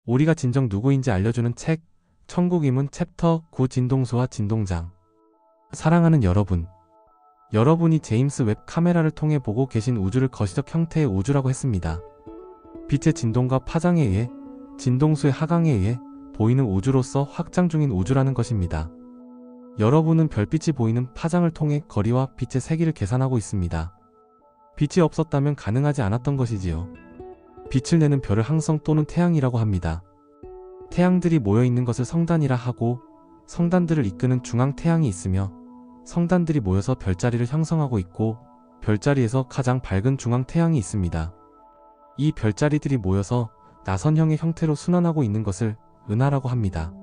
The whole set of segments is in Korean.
우리가 진정 누구인지 알려주는 책, 천국이문 챕터 9 진동수와 진동장. 사랑하는 여러분. 여러분이 제임스 웹 카메라를 통해 보고 계신 우주를 거시적 형태의 우주라고 했습니다. 빛의 진동과 파장에 의해, 진동수의 하강에 의해 보이는 우주로서 확장 중인 우주라는 것입니다. 여러분은 별빛이 보이는 파장을 통해 거리와 빛의 세기를 계산하고 있습니다. 빛이 없었다면 가능하지 않았던 것이지요. 빛을 내는 별을 항성 또는 태양이라고 합니다. 태양들이 모여있는 것을 성단이라 하고, 성단들을 이끄는 중앙 태양이 있으며 성단들이 모여서 별자리를 형성하고 있고, 별자리에서 가장 밝은 중앙 태양이 있습니다. 이 별자리들이 모여서 나선형의 형태로 순환하고 있는 것을 은하라고 합니다.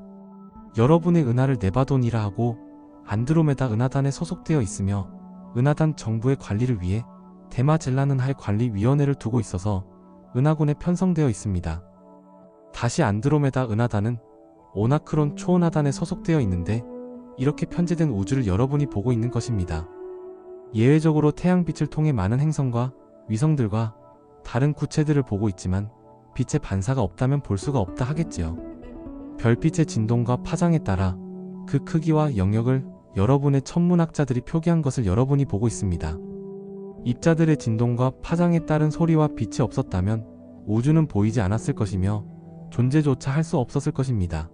여러분의 은하를 네바돈이라 하고, 안드로메다 은하단에 소속되어 있으며 은하단 정부의 관리를 위해 데마젤란 은하의 관리위원회를 두고 있어서 은하군에 편성되어 있습니다. 다시 안드로메다 은하단은 오나크론 초은하단에 소속되어 있는데, 이렇게 편제된 우주를 여러분이 보고 있는 것입니다. 예외적으로 태양빛을 통해 많은 행성과 위성들과 다른 구체들을 보고 있지만 빛의 반사가 없다면 볼 수가 없다 하겠지요. 별빛의 진동과 파장에 따라 그 크기와 영역을 여러분의 천문학자들이 표기한 것을 여러분이 보고 있습니다. 입자들의 진동과 파장에 따른 소리와 빛이 없었다면 우주는 보이지 않았을 것이며 존재조차 할 수 없었을 것입니다.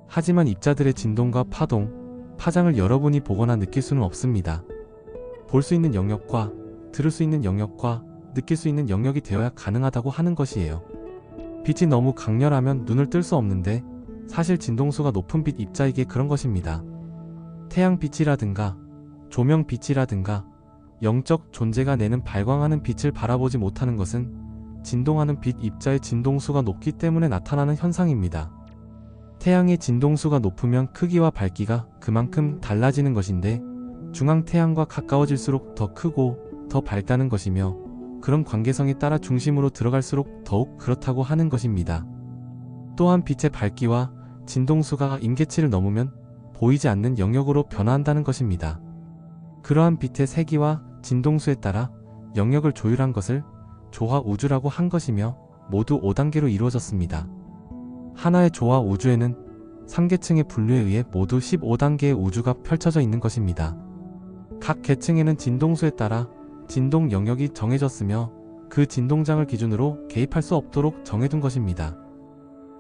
하지만 입자들의 진동과 파동, 파장을 여러분이 보거나 느낄 수는 없습니다. 볼 수 있는 영역과 들을 수 있는 영역과 느낄 수 있는 영역이 되어야 가능하다고 하는 것이에요. 빛이 너무 강렬하면 눈을 뜰 수 없는데 사실 진동수가 높은 빛 입자이기에 그런 것입니다. 태양빛이라든가 조명빛이라든가 영적 존재가 내는 발광하는 빛을 바라보지 못하는 것은 진동하는 빛 입자의 진동수가 높기 때문에 나타나는 현상입니다. 태양의 진동수가 높으면 크기와 밝기가 그만큼 달라지는 것인데, 중앙 태양과 가까워질수록 더 크고 더 밝다는 것이며, 그런 관계성에 따라 중심으로 들어갈수록 더욱 그렇다고 하는 것입니다. 또한 빛의 밝기와 진동수가 임계치를 넘으면 보이지 않는 영역으로 변화한다는 것입니다. 그러한 빛의 세기와 진동수에 따라 영역을 조율한 것을 조화 우주라고 한 것이며 모두 5단계로 이루어졌습니다. 하나의 조화 우주에는 3계층의 분류에 의해 모두 15단계의 우주가 펼쳐져 있는 것입니다. 각 계층에는 진동수에 따라 진동 영역이 정해졌으며 그 진동장을 기준으로 개입할 수 없도록 정해둔 것입니다.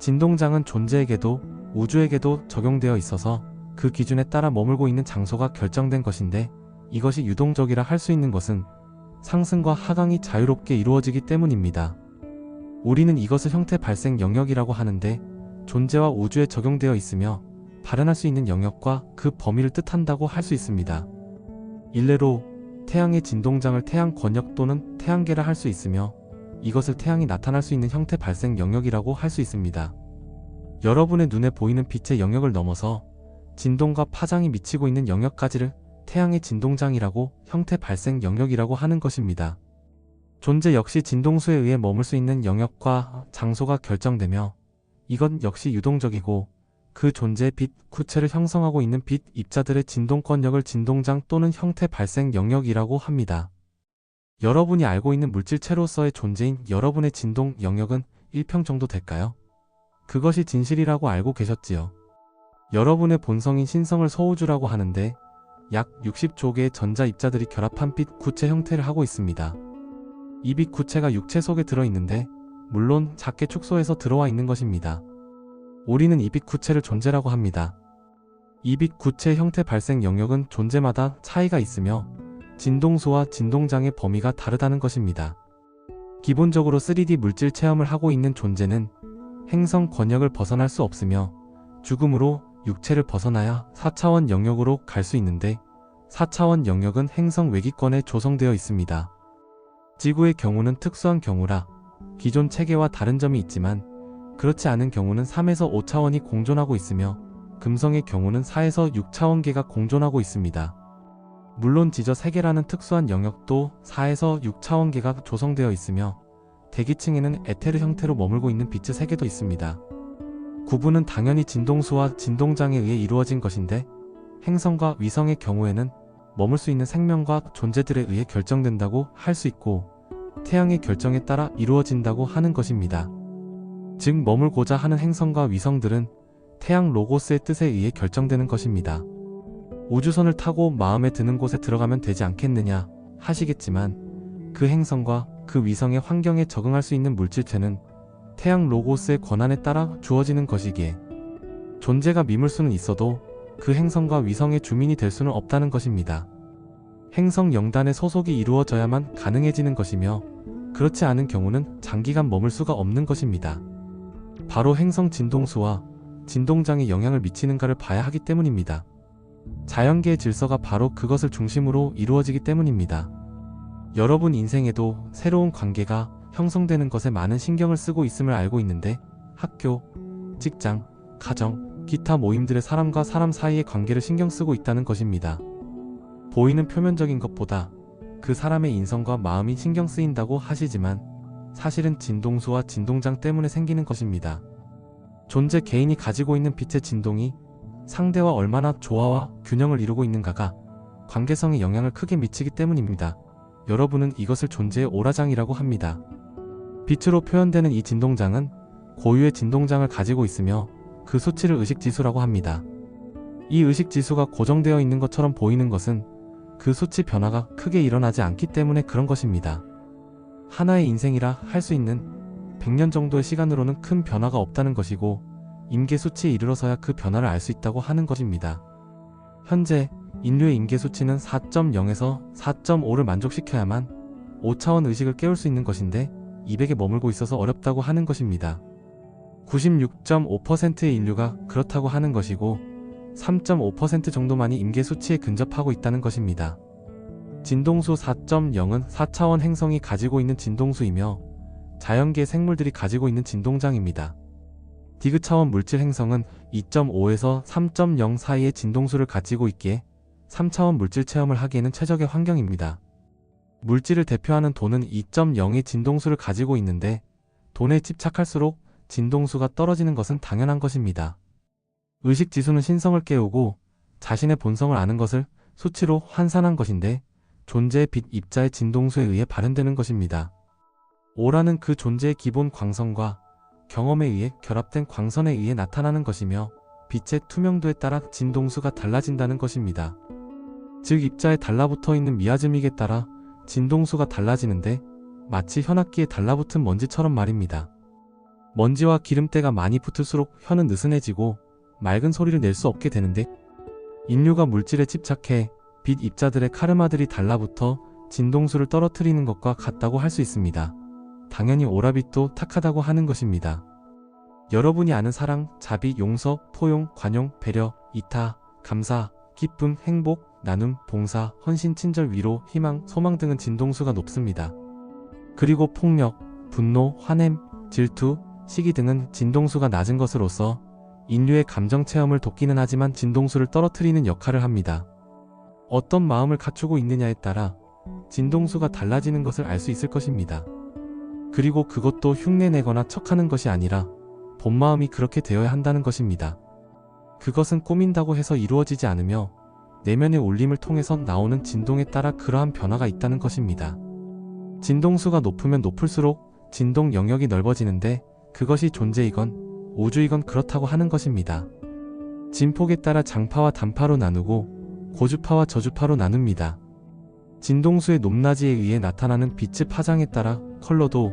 진동장은 존재에게도 우주에게도 적용되어 있어서 그 기준에 따라 머물고 있는 장소가 결정된 것인데, 이것이 유동적이라 할 수 있는 것은 상승과 하강이 자유롭게 이루어지기 때문입니다. 우리는 이것을 형태 발생 영역이라고 하는데, 존재와 우주에 적용되어 있으며 발현할 수 있는 영역과 그 범위를 뜻한다고 할 수 있습니다. 일례로 태양의 진동장을 태양 권역 또는 태양계라 할 수 있으며, 이것을 태양이 나타날 수 있는 형태 발생 영역이라고 할 수 있습니다. 여러분의 눈에 보이는 빛의 영역을 넘어서 진동과 파장이 미치고 있는 영역까지를 태양의 진동장이라고, 형태 발생 영역이라고 하는 것입니다. 존재 역시 진동수에 의해 머물 수 있는 영역과 장소가 결정되며, 이건 역시 유동적이고 그 존재의 빛 구체를 형성하고 있는 빛 입자들의 진동권역을 진동장 또는 형태 발생 영역이라고 합니다. 여러분이 알고 있는 물질체로서의 존재인 여러분의 진동 영역은 1평 정도 될까요? 그것이 진실이라고 알고 계셨지요. 여러분의 본성인 신성을 소우주라고 하는데, 약 60조 개의 전자 입자들이 결합한 빛 구체 형태를 하고 있습니다. 이 빛 구체가 육체 속에 들어있는데, 물론 작게 축소해서 들어와 있는 것입니다. 우리는 이 빛 구체를 존재라고 합니다. 이 빛 구체의 형태 발생 영역은 존재마다 차이가 있으며 진동수와 진동장의 범위가 다르다는 것입니다. 기본적으로 3D 물질 체험을 하고 있는 존재는 행성 권역을 벗어날 수 없으며 죽음으로 육체를 벗어나야 4차원 영역으로 갈 수 있는데, 4차원 영역은 행성 외기권에 조성되어 있습니다. 지구의 경우는 특수한 경우라 기존 체계와 다른 점이 있지만, 그렇지 않은 경우는 3에서 5차원이 공존하고 있으며 금성의 경우는 4에서 6차원계가 공존하고 있습니다. 물론 지저 세계라는 특수한 영역도 4에서 6차원계가 조성되어 있으며, 대기층에는 에테르 형태로 머물고 있는 빛의 세계도 있습니다. 구분은 당연히 진동수와 진동장에 의해 이루어진 것인데, 행성과 위성의 경우에는 머물 수 있는 생명과 존재들에 의해 결정된다고 할 수 있고, 태양의 결정에 따라 이루어진다고 하는 것입니다. 즉 머물고자 하는 행성과 위성들은 태양 로고스의 뜻에 의해 결정되는 것입니다. 우주선을 타고 마음에 드는 곳에 들어가면 되지 않겠느냐 하시겠지만 그 행성과 그 위성의 환경에 적응할 수 있는 물질체는 태양 로고스의 권한에 따라 주어지는 것이기에 존재가 미물 수는 있어도 그 행성과 위성의 주민이 될 수는 없다는 것입니다. 행성 영단의 소속이 이루어져야만 가능해지는 것이며 그렇지 않은 경우는 장기간 머물 수가 없는 것입니다. 바로 행성 진동수와 진동장에 영향을 미치는가를 봐야 하기 때문입니다. 자연계의 질서가 바로 그것을 중심으로 이루어지기 때문입니다. 여러분 인생에도 새로운 관계가 형성되는 것에 많은 신경을 쓰고 있음을 알고 있는데 학교, 직장, 가정, 기타 모임들의 사람과 사람 사이의 관계를 신경 쓰고 있다는 것입니다. 보이는 표면적인 것보다 그 사람의 인성과 마음이 신경 쓰인다고 하시지만 사실은 진동수와 진동장 때문에 생기는 것입니다. 존재 개인이 가지고 있는 빛의 진동이 상대와 얼마나 조화와 균형을 이루고 있는가가 관계성에 영향을 크게 미치기 때문입니다. 여러분은 이것을 존재의 오라장이라고 합니다. 빛으로 표현되는 이 진동장은 고유의 진동장을 가지고 있으며 그 수치를 의식지수라고 합니다. 이 의식지수가 고정되어 있는 것처럼 보이는 것은 그 수치 변화가 크게 일어나지 않기 때문에 그런 것입니다. 하나의 인생이라 할 수 있는 100년 정도의 시간으로는 큰 변화가 없다는 것이고 임계 수치에 이르러서야 그 변화를 알 수 있다고 하는 것입니다. 현재 인류의 임계 수치는 4.0에서 4.5를 만족시켜야만 5차원 의식을 깨울 수 있는 것인데 200에 머물고 있어서 어렵다고 하는 것입니다. 96.5%의 인류가 그렇다고 하는 것이고 3.5% 정도만이 임계 수치에 근접하고 있다는 것입니다. 진동수 4.0은 4차원 행성이 가지고 있는 진동수이며 자연계 생물들이 가지고 있는 진동장입니다. 디귿 차원 물질 행성은 2.5에서 3.0 사이의 진동수를 가지고 있기에 3차원 물질 체험을 하기에는 최적의 환경입니다. 물질을 대표하는 돈은 2.0의 진동수를 가지고 있는데 돈에 집착할수록 진동수가 떨어지는 것은 당연한 것입니다. 의식지수는 신성을 깨우고 자신의 본성을 아는 것을 수치로 환산한 것인데 존재의 빛 입자의 진동수에 의해 발현되는 것입니다. 오라는 그 존재의 기본 광선과 경험에 의해 결합된 광선에 의해 나타나는 것이며 빛의 투명도에 따라 진동수가 달라진다는 것입니다. 즉 입자에 달라붙어 있는 미아즈믹에 따라 진동수가 달라지는데 마치 현악기에 달라붙은 먼지처럼 말입니다. 먼지와 기름때가 많이 붙을수록 혀는 느슨해지고 맑은 소리를 낼 수 없게 되는데 인류가 물질에 집착해 빛 입자들의 카르마들이 달라붙어 진동수를 떨어뜨리는 것과 같다고 할 수 있습니다. 당연히 오라빛도 탁하다고 하는 것입니다. 여러분이 아는 사랑, 자비, 용서, 포용, 관용, 배려, 이타, 감사, 기쁨, 행복, 나눔, 봉사, 헌신, 친절, 위로, 희망, 소망 등은 진동수가 높습니다. 그리고 폭력, 분노, 화냄, 질투, 시기 등은 진동수가 낮은 것으로서 인류의 감정 체험을 돕기는 하지만 진동수를 떨어뜨리는 역할을 합니다. 어떤 마음을 갖추고 있느냐에 따라 진동수가 달라지는 것을 알 수 있을 것입니다. 그리고 그것도 흉내내거나 척하는 것이 아니라 본마음이 그렇게 되어야 한다는 것입니다. 그것은 꾸민다고 해서 이루어지지 않으며 내면의 울림을 통해서 나오는 진동에 따라 그러한 변화가 있다는 것입니다. 진동수가 높으면 높을수록 진동 영역이 넓어지는데 그것이 존재이건 우주이건 그렇다고 하는 것입니다. 진폭에 따라 장파와 단파로 나누고 고주파와 저주파로 나눕니다. 진동수의 높낮이에 의해 나타나는 빛의 파장에 따라 컬러도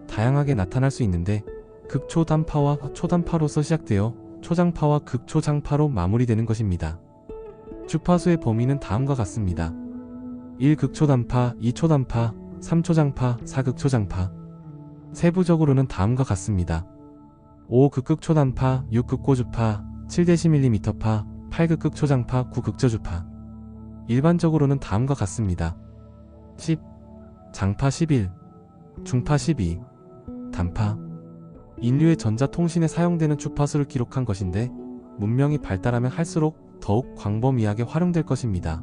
다양하게 나타날 수 있는데 극초단파와 초단파로서 시작되어 초장파와 극초장파로 마무리되는 것입니다. 주파수의 범위는 다음과 같습니다. 1극초단파, 2초단파, 3초장파, 4극초장파. 세부적으로는 다음과 같습니다. 5극극초단파, 6극고주파, 7dm파, 8극극초장파, 9극저주파. 일반적으로는 다음과 같습니다. 10, 장파 11, 중파 12, 단파. 인류의 전자통신에 사용되는 주파수를 기록한 것인데 문명이 발달하면 할수록 더욱 광범위하게 활용될 것입니다.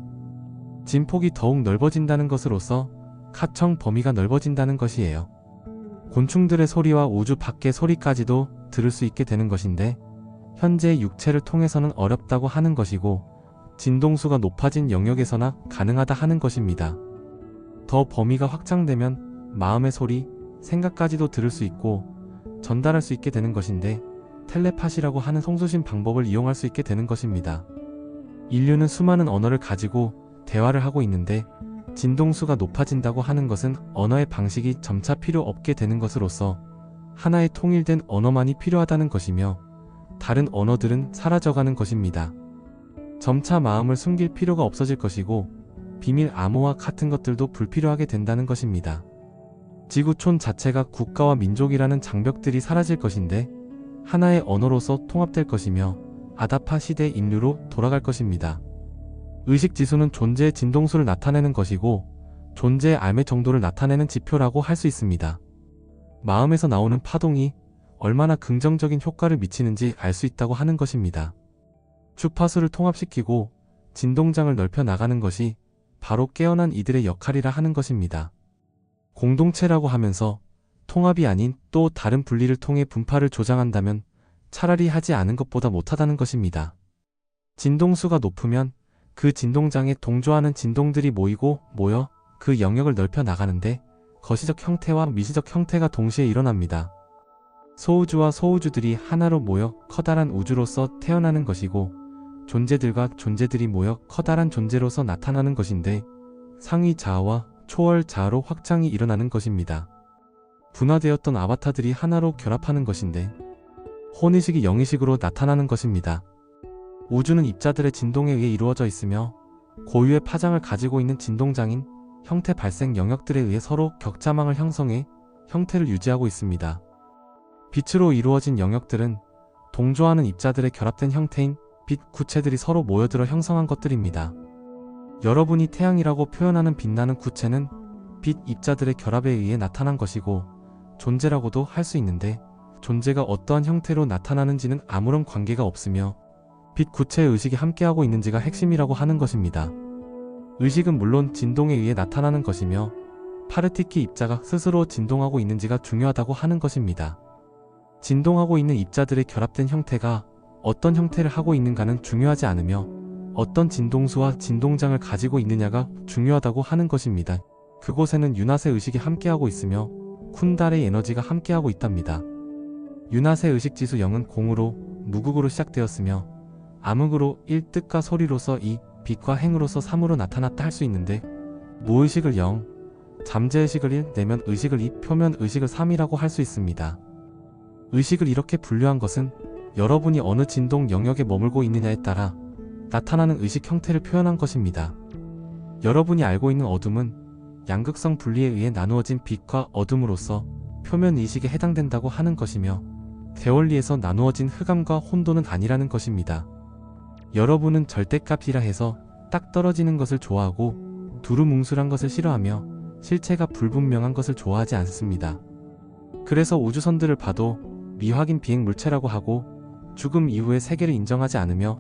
진폭이 더욱 넓어진다는 것으로서 가청 범위가 넓어진다는 것이에요. 곤충들의 소리와 우주 밖의 소리까지도 들을 수 있게 되는 것인데 현재의 육체를 통해서는 어렵다고 하는 것이고 진동수가 높아진 영역에서나 가능하다 하는 것입니다. 더 범위가 확장되면 마음의 소리, 생각까지도 들을 수 있고 전달할 수 있게 되는 것인데 텔레파시라고 하는 송수신 방법을 이용할 수 있게 되는 것입니다. 인류는 수많은 언어를 가지고 대화를 하고 있는데 진동수가 높아진다고 하는 것은 언어의 방식이 점차 필요 없게 되는 것으로서 하나의 통일된 언어만이 필요하다는 것이며 다른 언어들은 사라져가는 것입니다. 점차 마음을 숨길 필요가 없어질 것이고 비밀 암호화 같은 것들도 불필요하게 된다는 것입니다. 지구촌 자체가 국가와 민족이라는 장벽들이 사라질 것인데 하나의 언어로서 통합될 것이며 아다파 시대 인류로 돌아갈 것입니다. 의식지수는 존재의 진동수를 나타내는 것이고 존재의 암의 정도를 나타내는 지표라고 할 수 있습니다. 마음에서 나오는 파동이 얼마나 긍정적인 효과를 미치는지 알 수 있다고 하는 것입니다. 주파수를 통합시키고 진동장을 넓혀 나가는 것이 바로 깨어난 이들의 역할이라 하는 것입니다. 공동체라고 하면서 통합이 아닌 또 다른 분리를 통해 분파를 조장한다면 차라리 하지 않은 것보다 못하다는 것입니다. 진동수가 높으면 그 진동장에 동조하는 진동들이 모여 그 영역을 넓혀 나가는데 거시적 형태와 미시적 형태가 동시에 일어납니다. 소우주와 소우주들이 하나로 모여 커다란 우주로서 태어나는 것이고 존재들과 존재들이 모여 커다란 존재로서 나타나는 것인데 상위 자아와 초월 자아로 확장이 일어나는 것입니다. 분화되었던 아바타들이 하나로 결합하는 것인데 혼의식이 영의식으로 나타나는 것입니다. 우주는 입자들의 진동에 의해 이루어져 있으며 고유의 파장을 가지고 있는 진동장인 형태 발생 영역들에 의해 서로 격자망을 형성해 형태를 유지하고 있습니다. 빛으로 이루어진 영역들은 동조하는 입자들의 결합된 형태인 빛 구체들이 서로 모여들어 형성한 것들입니다. 여러분이 태양이라고 표현하는 빛나는 구체는 빛 입자들의 결합에 의해 나타난 것이고 존재라고도 할 수 있는데 존재가 어떠한 형태로 나타나는지는 아무런 관계가 없으며 빛 구체의 의식이 함께하고 있는지가 핵심이라고 하는 것입니다. 의식은 물론 진동에 의해 나타나는 것이며 파르티키 입자가 스스로 진동하고 있는지가 중요하다고 하는 것입니다. 진동하고 있는 입자들의 결합된 형태가 어떤 형태를 하고 있는가는 중요하지 않으며 어떤 진동수와 진동장을 가지고 있느냐가 중요하다고 하는 것입니다. 그곳에는 유낫의 의식이 함께하고 있으며 쿤달의 에너지가 함께하고 있답니다. 유낫의 의식지수 0은 공으로 무극으로 시작되었으며 암흑으로 1 뜻과 소리로서 2, 빛과 행으로서 3으로 나타났다 할 수 있는데 무의식을 0, 잠재의식을 1 내면 의식을 2, 표면 의식을 3이라고 할 수 있습니다. 의식을 이렇게 분류한 것은 여러분이 어느 진동 영역에 머물고 있느냐에 따라 나타나는 의식 형태를 표현한 것입니다. 여러분이 알고 있는 어둠은 양극성 분리에 의해 나누어진 빛과 어둠으로서 표면 의식에 해당된다고 하는 것이며 대원리에서 나누어진 흑암과 혼돈은 아니라는 것입니다. 여러분은 절대값이라 해서 딱 떨어지는 것을 좋아하고 두루뭉술한 것을 싫어하며 실체가 불분명한 것을 좋아하지 않습니다. 그래서 우주선들을 봐도 미확인 비행 물체라고 하고 죽음 이후의 세계를 인정하지 않으며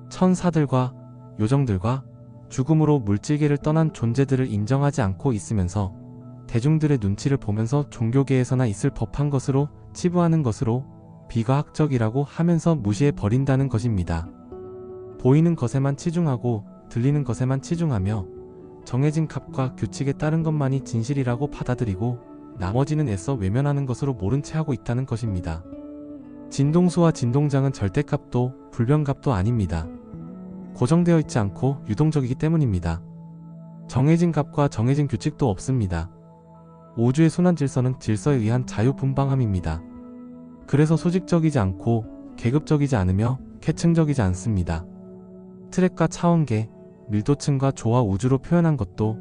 천사들과 요정들과 죽음으로 물질계를 떠난 존재들을 인정하지 않고 있으면서 대중들의 눈치를 보면서 종교계에서나 있을 법한 것으로 치부하는 것으로 비과학적이라고 하면서 무시해 버린다는 것입니다. 보이는 것에만 치중하고 들리는 것에만 치중하며 정해진 값과 규칙에 따른 것만이 진실이라고 받아들이고 나머지는 애써 외면하는 것으로 모른 채 하고 있다는 것입니다. 진동수와 진동장은 절대값도 불변값도 아닙니다. 고정되어 있지 않고 유동적이기 때문입니다. 정해진 값과 정해진 규칙도 없습니다. 우주의 순환 질서는 질서에 의한 자유분방함입니다. 그래서 수직적이지 않고 계급적이지 않으며 계층적이지 않습니다. 트랙과 차원계, 밀도층과 조화 우주로 표현한 것도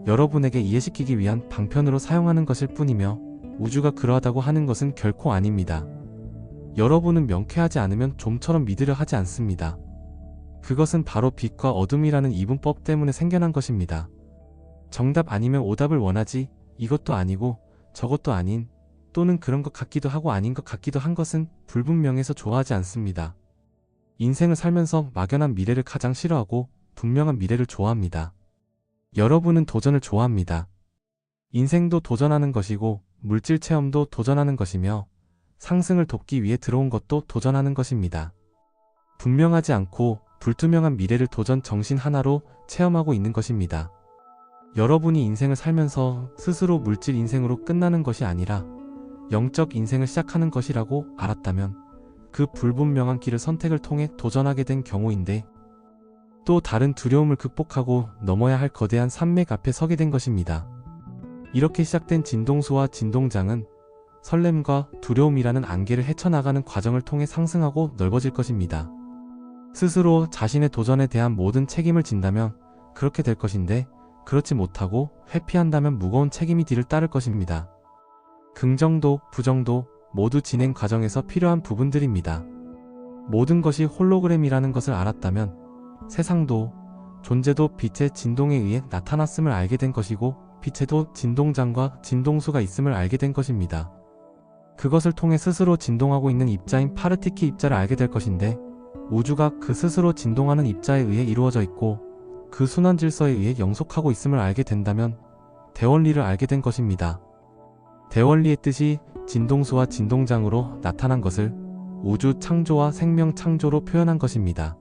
여러분에게 이해시키기 위한 방편으로 사용하는 것일 뿐이며 우주가 그러하다고 하는 것은 결코 아닙니다. 여러분은 명쾌하지 않으면 좀처럼 믿으려 하지 않습니다. 그것은 바로 빛과 어둠이라는 이분법 때문에 생겨난 것입니다. 정답 아니면 오답을 원하지 이것도 아니고 저것도 아닌 또는 그런 것 같기도 하고 아닌 것 같기도 한 것은 불분명해서 좋아하지 않습니다. 인생을 살면서 막연한 미래를 가장 싫어하고 분명한 미래를 좋아합니다. 여러분은 도전을 좋아합니다. 인생도 도전하는 것이고 물질 체험도 도전하는 것이며 상승을 돕기 위해 들어온 것도 도전하는 것입니다. 분명하지 않고 불투명한 미래를 도전 정신 하나로 체험하고 있는 것입니다. 여러분이 인생을 살면서 스스로 물질 인생으로 끝나는 것이 아니라 영적 인생을 시작하는 것이라고 알았다면 그 불분명한 길을 선택을 통해 도전하게 된 경우인데, 또 다른 두려움을 극복하고 넘어야 할 거대한 산맥 앞에 서게 된 것입니다. 이렇게 시작된 진동수와 진동장은 설렘과 두려움이라는 안개를 헤쳐나가는 과정을 통해 상승하고 넓어질 것입니다. 스스로 자신의 도전에 대한 모든 책임을 진다면 그렇게 될 것인데, 그렇지 못하고 회피한다면 무거운 책임이 뒤를 따를 것입니다. 긍정도 부정도 모두 진행 과정에서 필요한 부분들입니다. 모든 것이 홀로그램이라는 것을 알았다면 세상도 존재도 빛의 진동에 의해 나타났음을 알게 된 것이고, 빛에도 진동장과 진동수가 있음을 알게 된 것입니다. 그것을 통해 스스로 진동하고 있는 입자인 파르티키 입자를 알게 될 것인데, 우주가 그 스스로 진동하는 입자에 의해 이루어져 있고 그 순환 질서에 의해 영속하고 있음을 알게 된다면 대원리를 알게 된 것입니다. 대원리의 뜻이 진동수와 진동장으로 나타난 것을 우주 창조와 생명 창조로 표현한 것입니다.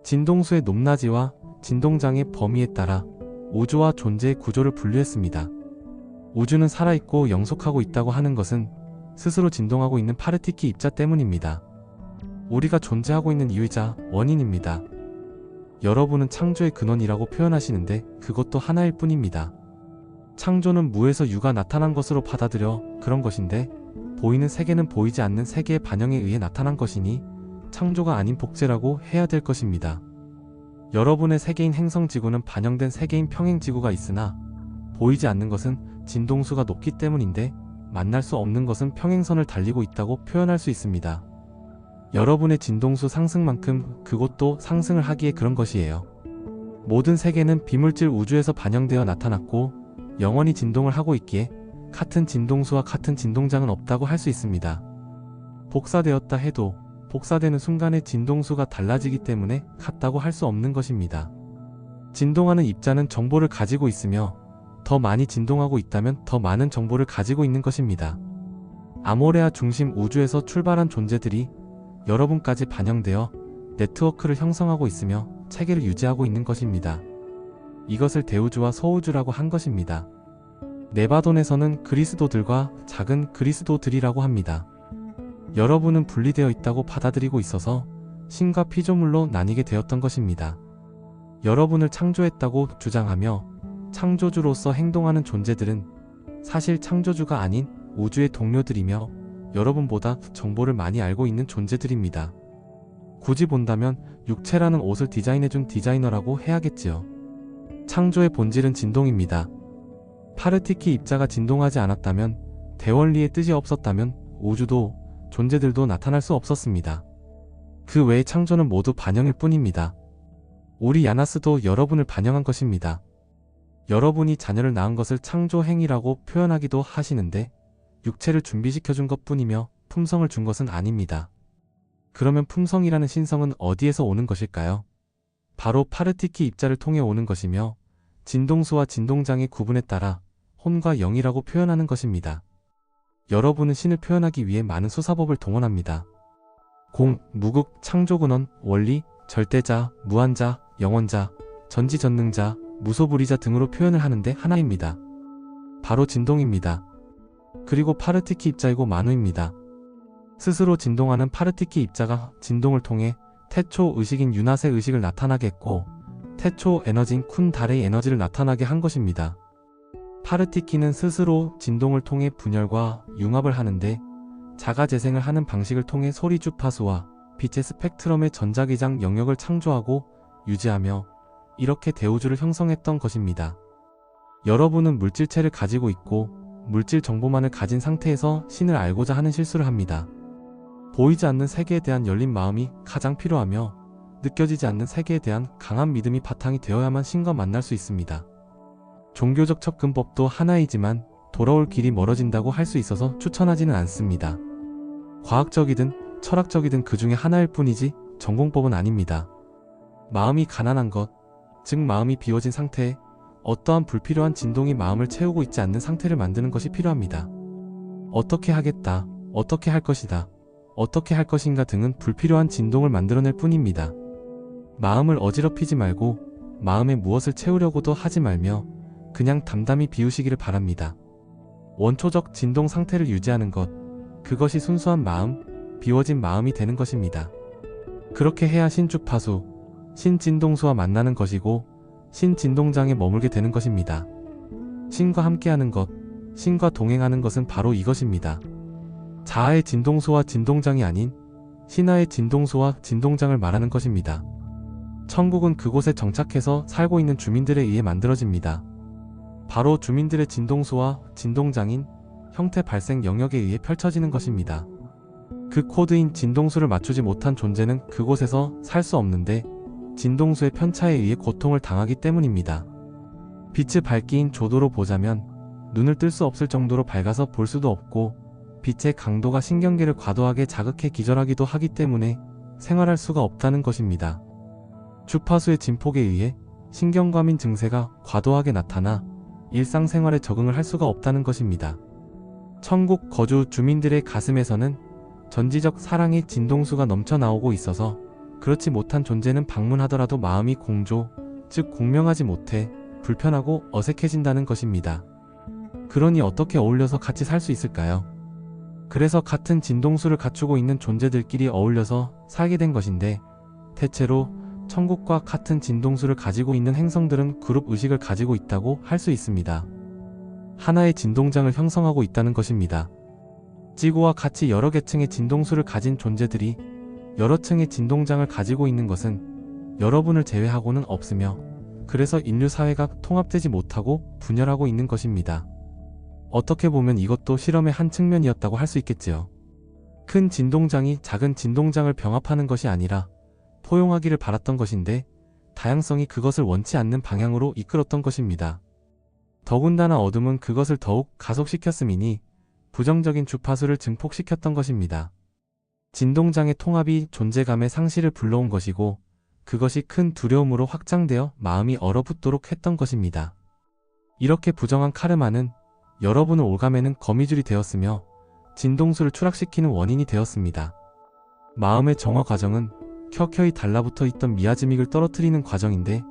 진동수의 높낮이와 진동장의 범위에 따라 우주와 존재의 구조를 분류했습니다. 우주는 살아있고 영속하고 있다고 하는 것은 스스로 진동하고 있는 파르티키 입자 때문입니다. 우리가 존재하고 있는 이유이자 원인입니다. 여러분은 창조의 근원이라고 표현하시는데 그것도 하나일 뿐입니다. 창조는 무에서 유가 나타난 것으로 받아들여 그런 것인데, 보이는 세계는 보이지 않는 세계의 반영에 의해 나타난 것이니 창조가 아닌 복제라고 해야 될 것입니다. 여러분의 세계인 행성지구는 반영된 세계인 평행지구가 있으나 보이지 않는 것은 진동수가 높기 때문인데, 만날 수 없는 것은 평행선을 달리고 있다고 표현할 수 있습니다. 여러분의 진동수 상승만큼 그것도 상승을 하기에 그런 것이에요. 모든 세계는 비물질 우주에서 반영되어 나타났고 영원히 진동을 하고 있기에 같은 진동수와 같은 진동장은 없다고 할 수 있습니다. 복사되었다 해도 복사되는 순간에 진동수가 달라지기 때문에 같다고 할 수 없는 것입니다. 진동하는 입자는 정보를 가지고 있으며 더 많이 진동하고 있다면 더 많은 정보를 가지고 있는 것입니다. 아모레아 중심 우주에서 출발한 존재들이 여러분까지 반영되어 네트워크를 형성하고 있으며 체계를 유지하고 있는 것입니다. 이것을 대우주와 소우주라고 한 것입니다. 네바돈에서는 그리스도들과 작은 그리스도들이라고 합니다. 여러분은 분리되어 있다고 받아들이고 있어서 신과 피조물로 나뉘게 되었던 것입니다. 여러분을 창조했다고 주장하며 창조주로서 행동하는 존재들은 사실 창조주가 아닌 우주의 동료들이며 여러분보다 정보를 많이 알고 있는 존재들입니다. 굳이 본다면 육체라는 옷을 디자인해준 디자이너라고 해야겠지요. 창조의 본질은 진동입니다. 파르티키 입자가 진동하지 않았다면, 대원리의 뜻이 없었다면 우주도 존재들도 나타날 수 없었습니다. 그 외의 창조는 모두 반영일 뿐입니다. 우리 야나스도 여러분을 반영한 것입니다. 여러분이 자녀를 낳은 것을 창조행위라고 표현하기도 하시는데, 육체를 준비시켜준 것뿐이며 품성을 준 것은 아닙니다. 그러면 품성이라는 신성은 어디에서 오는 것일까요? 바로 파르티키 입자를 통해 오는 것이며, 진동수와 진동장의 구분에 따라 혼과 영이라고 표현하는 것입니다. 여러분은 신을 표현하기 위해 많은 수사법을 동원합니다. 공, 무극, 창조근원, 원리, 절대자, 무한자, 영원자, 전지전능자, 무소불위자 등으로 표현을 하는데 하나입니다. 바로 진동입니다. 그리고 파르티키 입자이고 만우입니다. 스스로 진동하는 파르티키 입자가 진동을 통해 태초 의식인 유낫의 의식을 나타나게 했고, 태초 에너지인 쿤달의 에너지를 나타나게 한 것입니다. 파르티키는 스스로 진동을 통해 분열과 융합을 하는데, 자가 재생을 하는 방식을 통해 소리 주파수와 빛의 스펙트럼의 전자기장 영역을 창조하고 유지하며 이렇게 대우주를 형성했던 것입니다. 여러분은 물질체를 가지고 있고 물질 정보만을 가진 상태에서 신을 알고자 하는 실수를 합니다. 보이지 않는 세계에 대한 열린 마음이 가장 필요하며, 느껴지지 않는 세계에 대한 강한 믿음이 바탕이 되어야만 신과 만날 수 있습니다. 종교적 접근법도 하나이지만 돌아올 길이 멀어진다고 할 수 있어서 추천하지는 않습니다. 과학적이든 철학적이든 그 중에 하나일 뿐이지 전공법은 아닙니다. 마음이 가난한 것, 즉 마음이 비워진 상태에 어떠한 불필요한 진동이 마음을 채우고 있지 않는 상태를 만드는 것이 필요합니다. 어떻게 하겠다, 어떻게 할 것이다, 어떻게 할 것인가 등은 불필요한 진동을 만들어낼 뿐입니다. 마음을 어지럽히지 말고 마음에 무엇을 채우려고도 하지 말며 그냥 담담히 비우시기를 바랍니다. 원초적 진동 상태를 유지하는 것, 그것이 순수한 마음, 비워진 마음이 되는 것입니다. 그렇게 해야 신주파수, 신진동수와 만나는 것이고 신진동장에 머물게 되는 것입니다. 신과 함께하는 것, 신과 동행하는 것은 바로 이것입니다. 자아의 진동수와 진동장이 아닌 신하의 진동수와 진동장을 말하는 것입니다. 천국은 그곳에 정착해서 살고 있는 주민들에 의해 만들어집니다. 바로 주민들의 진동수와 진동장인 형태 발생 영역에 의해 펼쳐지는 것입니다. 그 코드인 진동수를 맞추지 못한 존재는 그곳에서 살 수 없는데 진동수의 편차에 의해 고통을 당하기 때문입니다. 빛의 밝기인 조도로 보자면 눈을 뜰 수 없을 정도로 밝아서 볼 수도 없고 빛의 강도가 신경계를 과도하게 자극해 기절하기도 하기 때문에 생활할 수가 없다는 것입니다. 주파수의 진폭에 의해 신경과민 증세가 과도하게 나타나 일상생활에 적응을 할 수가 없다는 것입니다. 천국 거주 주민들의 가슴에서는 전지적 사랑의 진동수가 넘쳐나오고 있어서 그렇지 못한 존재는 방문하더라도 마음이 공조, 즉 공명하지 못해 불편하고 어색해진다는 것입니다. 그러니 어떻게 어울려서 같이 살 수 있을까요? 그래서 같은 진동수를 갖추고 있는 존재들끼리 어울려서 살게 된 것인데 대체로 천국과 같은 진동수를 가지고 있는 행성들은 그룹 의식을 가지고 있다고 할 수 있습니다. 하나의 진동장을 형성하고 있다는 것입니다. 지구와 같이 여러 계층의 진동수를 가진 존재들이 여러 층의 진동장을 가지고 있는 것은 여러분을 제외하고는 없으며 그래서 인류 사회가 통합되지 못하고 분열하고 있는 것입니다. 어떻게 보면 이것도 실험의 한 측면이었다고 할 수 있겠지요. 큰 진동장이 작은 진동장을 병합하는 것이 아니라 포용하기를 바랐던 것인데 다양성이 그것을 원치 않는 방향으로 이끌었던 것입니다. 더군다나 어둠은 그것을 더욱 가속시켰음이니 부정적인 주파수를 증폭시켰던 것입니다. 진동장의 통합이 존재감의 상실을 불러온 것이고 그것이 큰 두려움으로 확장되어 마음이 얼어붙도록 했던 것입니다. 이렇게 부정한 카르마는 여러분을 올가매는 거미줄이 되었으며 진동수를 추락시키는 원인이 되었습니다. 마음의 정화 과정은 켜켜이 달라붙어 있던 미아즈믹을 떨어뜨리는 과정인데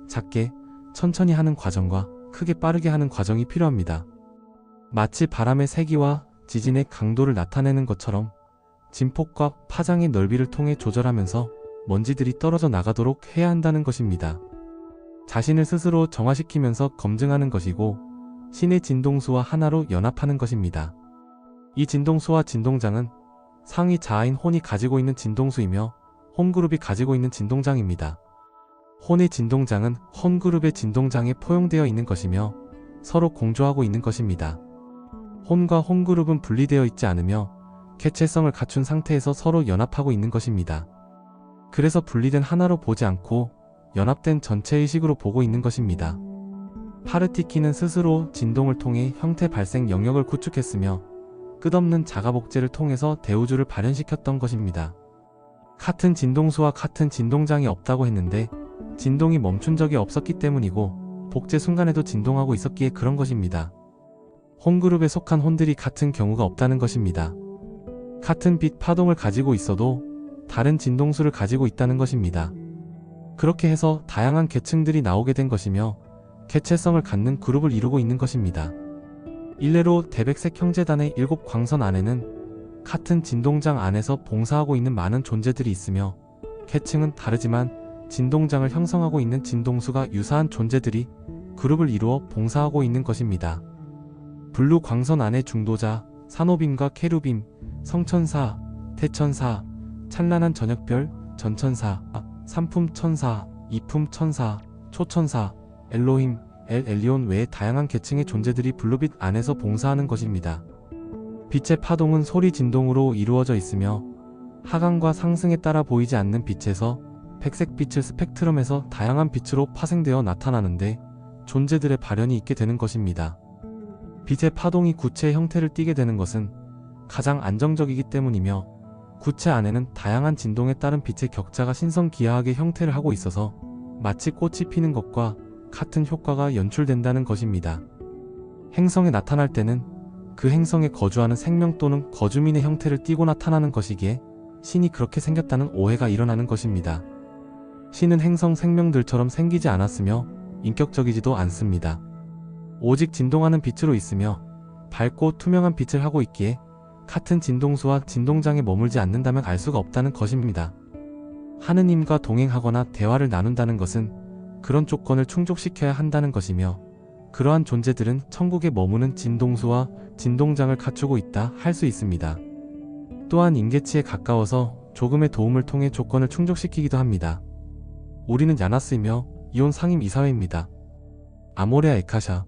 작게, 천천히 하는 과정과 크게 빠르게 하는 과정이 필요합니다. 마치 바람의 세기와 지진의 강도를 나타내는 것처럼 진폭과 파장의 넓이를 통해 조절하면서 먼지들이 떨어져 나가도록 해야 한다는 것입니다. 자신을 스스로 정화시키면서 검증하는 것이고 신의 진동수와 하나로 연합하는 것입니다. 이 진동수와 진동장은 상위 자아인 혼이 가지고 있는 진동수이며 혼그룹이 가지고 있는 진동장입니다. 혼의 진동장은 혼그룹의 진동장에 포용되어 있는 것이며 서로 공조하고 있는 것입니다. 혼과 혼그룹은 분리되어 있지 않으며 객체성을 갖춘 상태에서 서로 연합하고 있는 것입니다. 그래서 분리된 하나로 보지 않고 연합된 전체의식으로 보고 있는 것입니다. 파르티키는 스스로 진동을 통해 형태 발생 영역을 구축했으며 끝없는 자가복제를 통해서 대우주를 발현시켰던 것입니다. 같은 진동수와 같은 진동장이 없다고 했는데 진동이 멈춘 적이 없었기 때문이고 복제 순간에도 진동하고 있었기에 그런 것입니다. 혼그룹에 속한 혼들이 같은 경우가 없다는 것입니다. 같은 빛 파동을 가지고 있어도 다른 진동수를 가지고 있다는 것입니다. 그렇게 해서 다양한 계층들이 나오게 된 것이며 개체성을 갖는 그룹을 이루고 있는 것입니다. 일례로 대백색 형제단의 7광선 안에는 같은 진동장 안에서 봉사하고 있는 많은 존재들이 있으며 계층은 다르지만 진동장을 형성하고 있는 진동수가 유사한 존재들이 그룹을 이루어 봉사하고 있는 것입니다. 블루 광선 안의 중도자, 산호빔과 케루빔, 성천사, 태천사, 찬란한 저녁별, 전천사, 삼품천사, 이품천사, 초천사, 엘로힘, 엘리온 외의 다양한 계층의 존재들이 블루빛 안에서 봉사하는 것입니다. 빛의 파동은 소리 진동으로 이루어져 있으며 하강과 상승에 따라 보이지 않는 빛에서 백색빛을 스펙트럼에서 다양한 빛으로 파생되어 나타나는데 존재들의 발현이 있게 되는 것입니다. 빛의 파동이 구체의 형태를 띠게 되는 것은 가장 안정적이기 때문이며 구체 안에는 다양한 진동에 따른 빛의 격자가 신성기하하게 형태를 하고 있어서 마치 꽃이 피는 것과 같은 효과가 연출된다는 것입니다. 행성에 나타날 때는 그 행성에 거주하는 생명 또는 거주민의 형태를 띠고 나타나는 것이기에 신이 그렇게 생겼다는 오해가 일어나는 것입니다. 신은 행성 생명들처럼 생기지 않았으며 인격적이지도 않습니다. 오직 진동하는 빛으로 있으며 밝고 투명한 빛을 하고 있기에 같은 진동수와 진동장에 머물지 않는다면 알 수가 없다는 것입니다. 하느님과 동행하거나 대화를 나눈다는 것은 그런 조건을 충족시켜야 한다는 것이며, 그러한 존재들은 천국에 머무는 진동수와 진동장을 갖추고 있다 할 수 있습니다. 또한 인계치에 가까워서 조금의 도움을 통해 조건을 충족시키기도 합니다. 우리는 야나스이며 이온 상임 이사회입니다. 아모레아 에카샤